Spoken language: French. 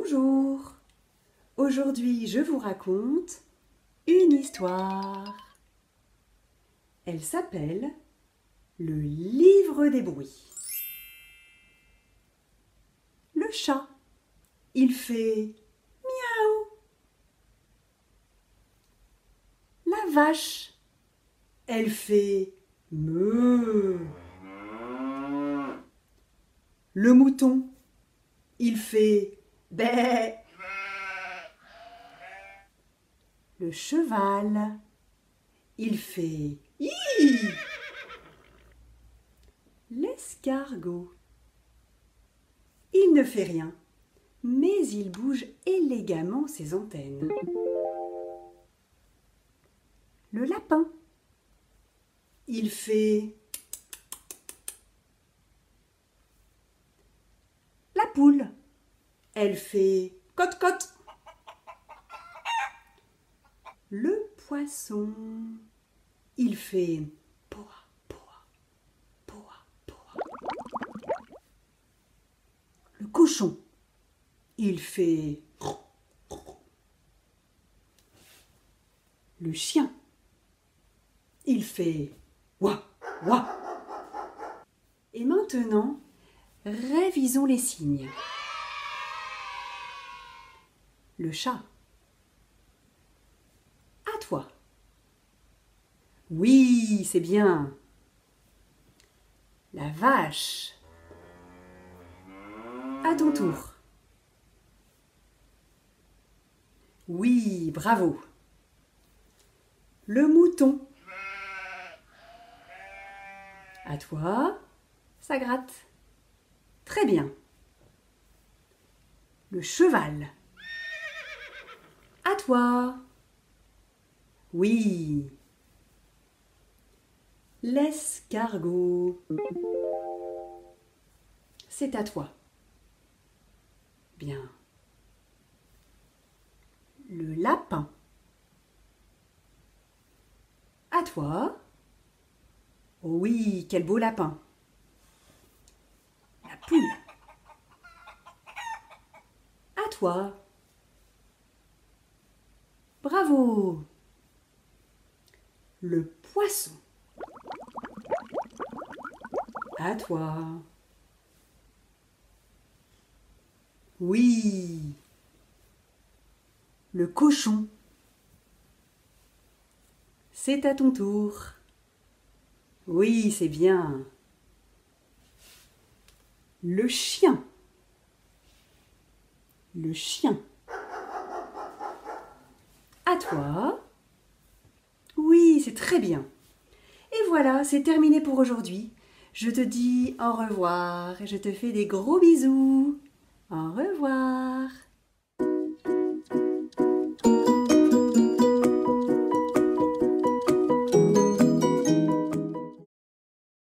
Bonjour, aujourd'hui je vous raconte une histoire. Elle s'appelle Le livre des bruits. Le chat, il fait miaou. La vache, elle fait meuh. Le mouton, il fait bé. Le cheval, il fait hi. L'escargot, il ne fait rien, mais il bouge élégamment ses antennes. Le lapin, il fait... La poule, elle fait cote-cote. Le poisson, il fait poa, poa, poa, poa. Le cochon, il fait... Le chien, il fait wa, wa. Et maintenant, révisons les signes. Le chat. À toi. Oui, c'est bien. La vache. À ton tour. Oui, bravo. Le mouton. À toi. Ça gratte. Très bien. Le cheval. À toi. Oui. L'escargot. C'est à toi. Bien. Le lapin. À toi. Oh oui, quel beau lapin. La poule. À toi. Bravo. Le poisson. À toi. Oui. Le cochon. C'est à ton tour. Oui, c'est bien. Le chien. Le chien. À toi. Oui, c'est très bien. Et voilà, c'est terminé pour aujourd'hui. Je te dis au revoir et je te fais des gros bisous. Au revoir.